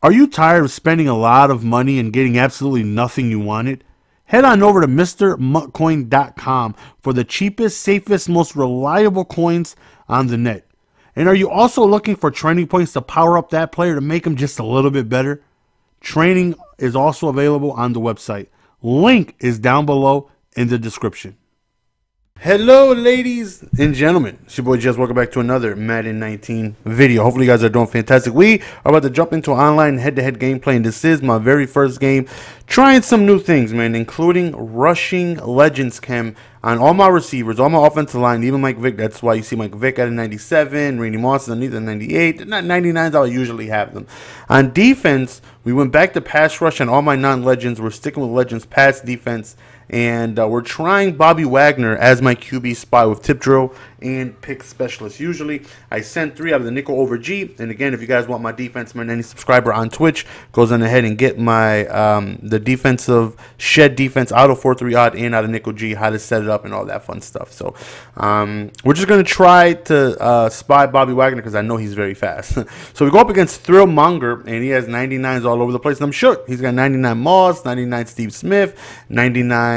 Are you tired of spending a lot of money and getting absolutely nothing you wanted? Head on over to MrMuttCoin.com for the cheapest, safest, most reliable coins on the net. And are you also looking for training points to power up that player to make him just a little bit better? Training is also available on the website. Link is down below in the description. Hello, ladies and gentlemen. It's your boy Jez. Welcome back to another Madden 19 video. Hopefully you guys are doing fantastic. We are about to jump into online head-to-head gameplay, and this is my very first game. Trying some new things, man, including rushing Legends Chem on all my receivers, all my offensive line, even Mike Vick. That's why you see Mike Vick at a 97, Randy Moss is underneath a 98. Not 99s, how I usually have them. On defense, we went back to pass rush on all my non-Legends. We're sticking with Legends pass defense. And we're trying Bobby Wagner as my QB spy with tip drill and pick specialist. Usually I send 3 out of the nickel over G. And again, if you guys want my defense, man, any subscriber on Twitch goes on ahead and get my the defensive shed defense out of 4-3 odd and out of nickel G, how to set it up and all that fun stuff. So we're just gonna try to spy Bobby Wagner because I know he's very fast. So we go up against Thrill Monger, and he has 99s all over the place. And I'm sure he's got 99 Moss, 99 Steve Smith, 99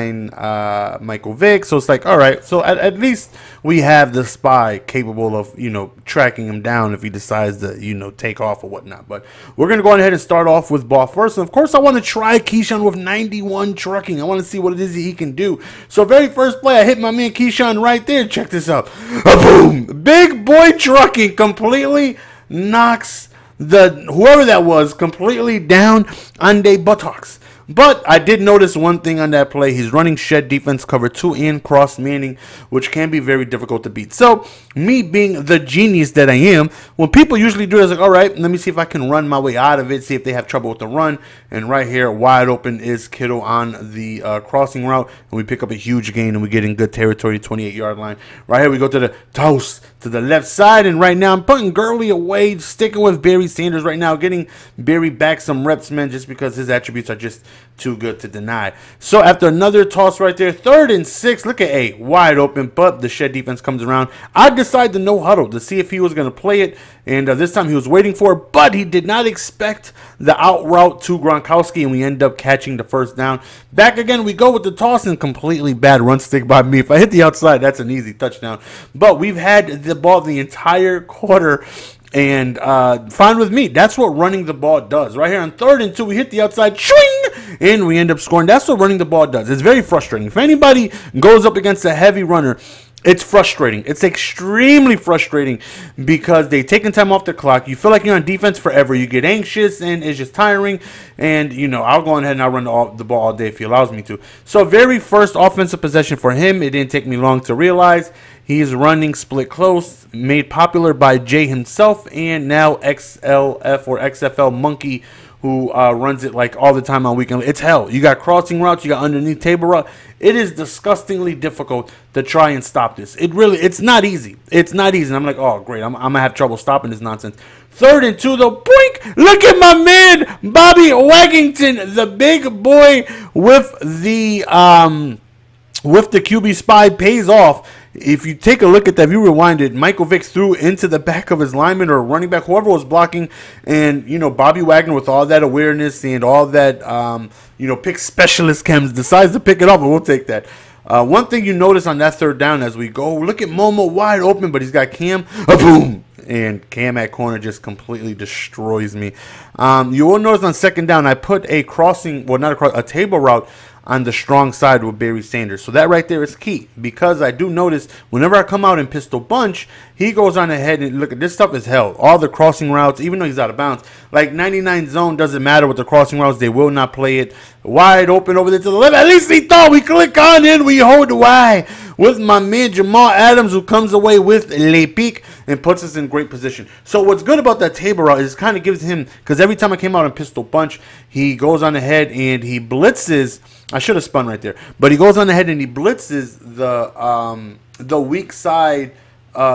Michael Vick. So it's like, all right, so at least we have the spy capable of, you know, tracking him down if he decides to, you know, take off or whatnot. But we're gonna go ahead and start off with ball first, and of course I want to try Keyshawn with 91 trucking. I want to see what it is he can do. So very first play, I hit my man Keyshawn right there. Check this out. Boom! Big boy trucking completely knocks whoever that was completely down on their buttocks. But I did notice one thing on that play. He's running shed defense cover 2 and cross manning, which can be very difficult to beat. So me being the genius that I am, when people usually do it, it's like, all right, let me see if I can run my way out of it, see if they have trouble with the run. And right here, wide open is Kittle on the crossing route, and we pick up a huge gain, and we get in good territory, 28-yard line. Right here, we go to the toss to the left side, and right now I'm putting Gurley away, sticking with Barry Sanders right now, getting Barry back some reps, man, just because his attributes are just too good to deny. So after another toss right there, 3rd and 6, look at A, wide open, but the shed defense comes around. I decided to no huddle to see if he was going to play it, and this time he was waiting for it, but he did not expect the out route to Gronkowski, and we end up catching the first down. Back again, we go with the toss, and completely bad run stick by me. If I hit the outside, that's an easy touchdown. But we've had the ball the entire quarter, and fine with me. That's what running the ball does. Right here on 3rd and 2, we hit the outside, swing, and we end up scoring. That's what running the ball does. It's very frustrating. If anybody goes up against a heavy runner, it's frustrating. It's extremely frustrating because they're taking time off the clock. You feel like you're on defense forever. You get anxious, and it's just tiring. And, you know, I'll go ahead and I'll run the ball all day if he allows me to. So very first offensive possession for him. It didn't take me long to realize he's running split close, made popular by Jay himself, and now XLF or XFL Monkey, who runs it like all the time on weekend. It's hell. You got crossing routes, you got underneath table route. It is disgustingly difficult to try and stop this. It's not easy. It's not easy. And I'm like, oh, great. I'm going to have trouble stopping this nonsense. 3rd and 2, though. Boink! Look at my man, Bobby Wagington, the big boy with the QB spy pays off. If you take a look at that, if you rewind it, Michael Vick threw into the back of his lineman or running back, whoever was blocking, and, you know, Bobby Wagner with all that awareness and all that, you know, pick specialist chems decides to pick it up, and we'll take that. One thing you notice on that 3rd down as we go, look at Momo wide open, but he's got Cam, boom, and Cam at corner just completely destroys me. You will notice on 2nd down, I put a crossing, well, not a table route on the strong side with Barry Sanders. So that right there is key, because I do notice whenever I come out in pistol bunch, he goes on ahead and look at this stuff is hell. All the crossing routes, even though he's out of bounds, like 99 zone doesn't matter with the crossing routes. They will not play it wide open over there to the left. At least he thought. We click on in, we hold the Y with my man Jamal Adams, who comes away with Le Pique and puts us in great position. So what's good about that table route is it kind of gives him, because every time I came out in pistol bunch, he goes on ahead and he blitzes. I should have spun right there, but he goes on ahead and he blitzes the weak side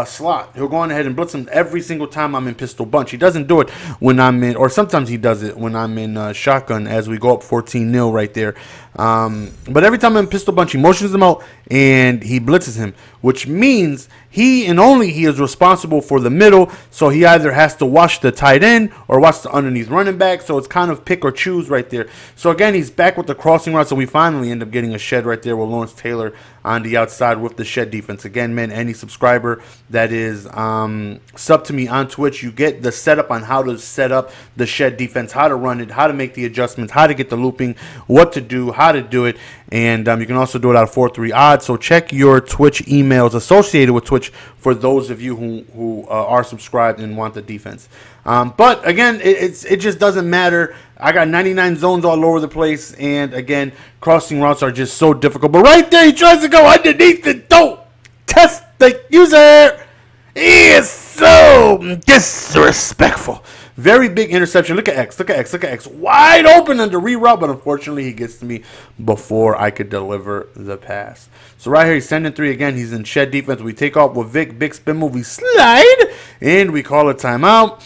slot. He'll go on ahead and blitz him every single time I'm in pistol bunch. He doesn't do it when I'm in, or sometimes he does it when I'm in shotgun as we go up 14-0 right there. But every time I'm in pistol bunch, he motions him out and he blitzes him, which means he and only he is responsible for the middle. So he either has to watch the tight end or watch the underneath running back. So it's kind of pick or choose right there. So again, he's back with the crossing route. So we finally end up getting a shed right there with Lawrence Taylor on the outside with the shed defense. Again, man, any subscriber that is sub to me on Twitch, you get the setup on how to set up the shed defense, how to run it, how to make the adjustments, how to get the looping, what to do, how to do it. And you can also do it out of 4-3 odds. So check your Twitch emails associated with Twitch for those of you who are subscribed and want the defense. But again, it just doesn't matter. I got 99 zones all over the place. And again, crossing routes are just so difficult. But right there, he tries to go underneath the don't test the user. He is so disrespectful. Very big interception. Look at X. Look at X. Look at X. Wide open under reroute, but unfortunately he gets to me before I could deliver the pass. So right here, he's sending 3 again. He's in shed defense. We take off with Vic. Big spin move. We slide, and we call a timeout.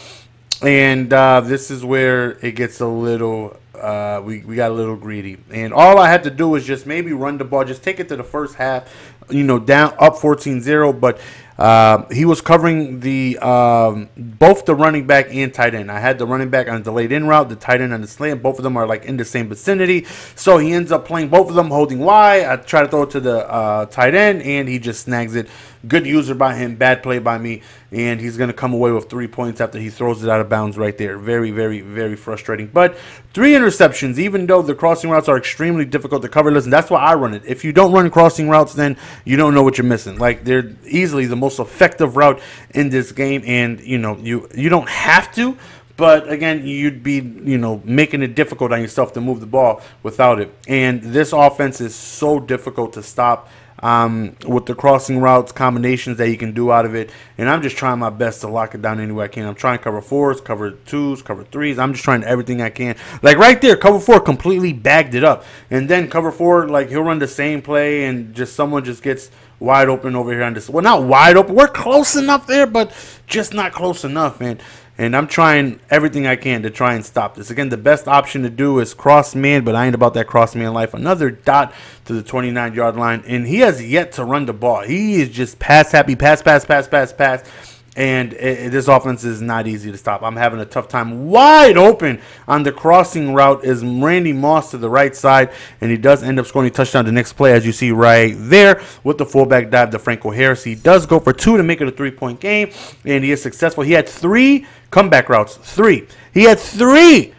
And this is where it gets a little, we got a little greedy. And all I had to do was just maybe run the ball. Just take it to the first half, you know, down, up 14-0. But he was covering the both the running back and tight end. I had the running back on the delayed in route, the tight end on the slant. Both of them are like in the same vicinity. So he ends up playing both of them holding Y. I try to throw it to the tight end, and he just snags it. Good user by him, bad play by me, and he's going to come away with 3 points after he throws it out of bounds right there. Very, very, very frustrating. But 3 interceptions, even though the crossing routes are extremely difficult to cover. Listen, that's why I run it. If you don't run crossing routes, then you don't know what you're missing. Like, they're easily the most effective route in this game, and, you know, you don't have to. But, again, you'd be, you know, making it difficult on yourself to move the ball without it. And this offense is so difficult to stop with the crossing routes, combinations that you can do out of it. And I'm just trying my best to lock it down any way I can. I'm trying to cover 4s, cover 2s, cover 3s. I'm just trying everything I can. Like right there, cover 4 completely bagged it up. And then cover 4, like he'll run the same play and just someone just gets wide open over here on this. Well, not wide open. We're close enough there, but just not close enough, man. And I'm trying everything I can to try and stop this. Again, the best option to do is cross man, but I ain't about that cross man life. Another dot to the 29-yard line, and he has yet to run the ball. He is just pass happy, pass. And this offense is not easy to stop. I'm having a tough time. Wide open on the crossing route is Randy Moss to the right side, and he does end up scoring a touchdown the next play, as you see right there with the fullback dive to Franco Harris. He does go for 2 to make it a 3-point game, and he is successful. He had 3 comeback routes. 3. He had 3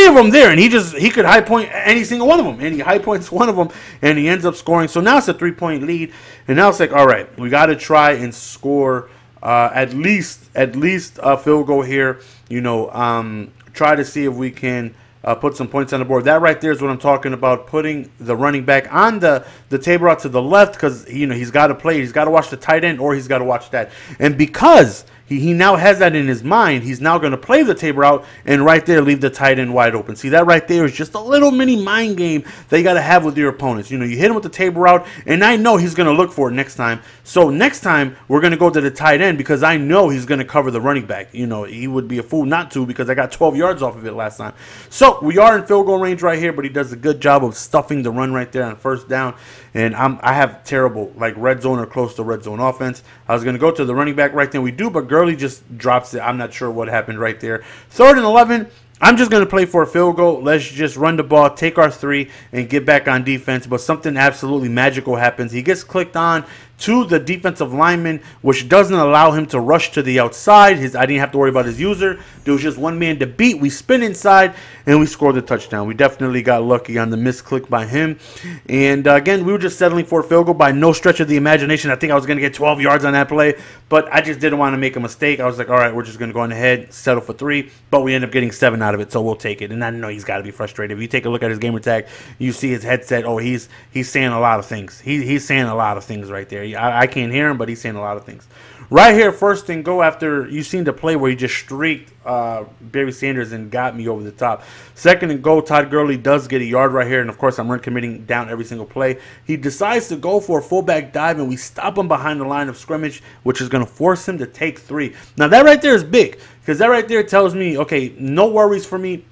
of them there, and he could high point any single one of them, and he high points one of them, and he ends up scoring. So now it's a 3-point lead, and now it's like, all right, we got to try and score at least a field goal here. You know, try to see if we can put some points on the board. That right there is what I'm talking about, putting the running back on the table out to the left, because, you know, he's got to play. He's got to watch the tight end, or he's got to watch that. And because he now has that in his mind, he's now going to play the table out and right there leave the tight end wide open. See, that right there is just a little mini mind game that you got to have with your opponents. You know, you hit him with the table route, and I know he's going to look for it next time. So next time, we're going to go to the tight end because I know he's going to cover the running back. You know, he would be a fool not to because I got 12 yards off of it last time. So we are in field goal range right here, but he does a good job of stuffing the run right there on first down. And I have terrible, like, red zone or close to red zone offense. I was going to go to the running back right there. We do, but Gurley just drops it. I'm not sure what happened right there. 3rd and 11. I'm just going to play for a field goal. Let's just run the ball, take our 3, and get back on defense. But something absolutely magical happens. He gets clicked on to the defensive lineman, which doesn't allow him to rush to the outside. I didn't have to worry about his user. There was just one man to beat. We spin inside, and we scored the touchdown. We definitely got lucky on the misclick by him. And, again, we were just settling for a field goal by no stretch of the imagination. I think I was going to get 12 yards on that play, but I just didn't want to make a mistake. I was like, all right, we're just going to go on ahead, settle for 3, but we end up getting 7 out of it, so we'll take it. And I know he's got to be frustrated. If you take a look at his gamer tag, you see his headset. Oh, he's saying a lot of things. He's saying a lot of things right there. I can't hear him, but he's saying a lot of things. right here, first and go after you seen the play where he just streaked Barry Sanders and got me over the top. Second and go, Todd Gurley does get a yard right here, and of course I'm run committing down every single play. He decides to go for a fullback dive, and we stop him behind the line of scrimmage, which is going to force him to take 3. Now that right there is big, because that right there tells me, okay, no worries for me.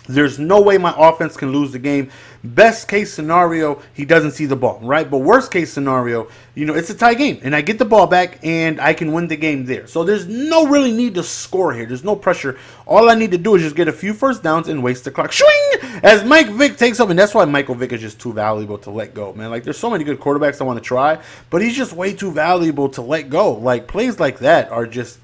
There's no way my offense can lose the game. Best case scenario, he doesn't see the ball, right? But worst case scenario, it's a tie game, and I get the ball back, and I can win the game there. So there's no really need to score here. There's no pressure. All I need to do is just get a few first downs and waste the clock. Swing! As Mike Vick takes up, and that's why Michael Vick is just too valuable to let go, man. Like, there's so many good quarterbacks I want to try, but he's just way too valuable to let go. Like, plays like that are just...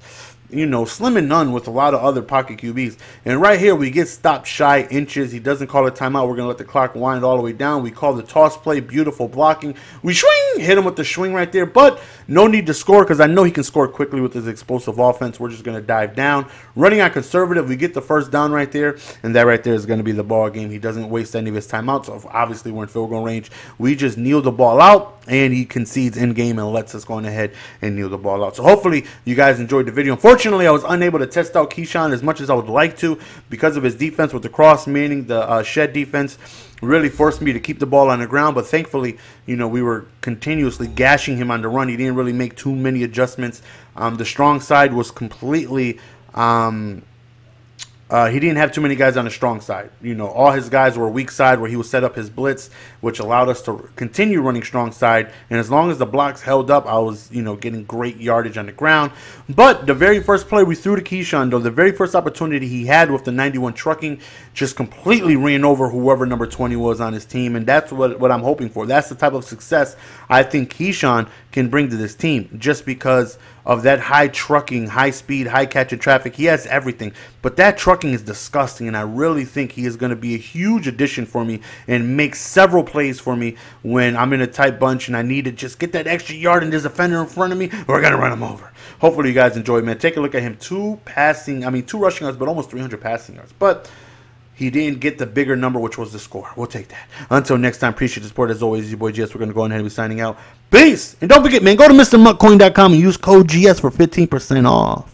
slim and none with a lot of other pocket QBs. And right here, we get stopped shy inches. He doesn't call a timeout. We're going to let the clock wind all the way down. We call the toss play. Beautiful blocking. We swing. Hit him with the swing right there. But no need to score because I know he can score quickly with his explosive offense. We're just going to dive down. Running on conservative, we get the first down right there. And that right there is going to be the ball game. He doesn't waste any of his timeouts. So obviously, we're in field goal range. We just kneel the ball out. And he concedes in game and lets us go on ahead and kneel the ball out. So hopefully you guys enjoyed the video. Unfortunately, I was unable to test out Keyshawn as much as I would like to because of his defense with the cross, meaning the shed defense really forced me to keep the ball on the ground. But thankfully, we were continuously gashing him on the run. He didn't really make too many adjustments. The strong side was completely... he didn't have too many guys on the strong side. All his guys were weak side where he would set up his blitz, which allowed us to continue running strong side. And as long as the blocks held up, I was, getting great yardage on the ground. But the very first play we threw to Keyshawn, though, the very first opportunity he had with the 91 trucking, just completely ran over whoever number 20 was on his team. And that's what I'm hoping for. That's the type of success I think Keyshawn can bring to this team just because of that high trucking, high speed, high catch of traffic. He has everything. But that trucking is disgusting, and I really think he is going to be a huge addition for me and make several plays for me when I'm in a tight bunch and I need to just get that extra yard and there's a defender in front of me. We're going to run him over. Hopefully you guys enjoyed, man. Take a look at him. 2 rushing yards, but almost 300 passing yards. But he didn't get the bigger number, which was the score. We'll take that. Until next time, appreciate the support. As always, your boy GS. We're going to go ahead and be signing out. Peace. And don't forget, man, go to MrMuckCoin.com and use code GS for 15% off.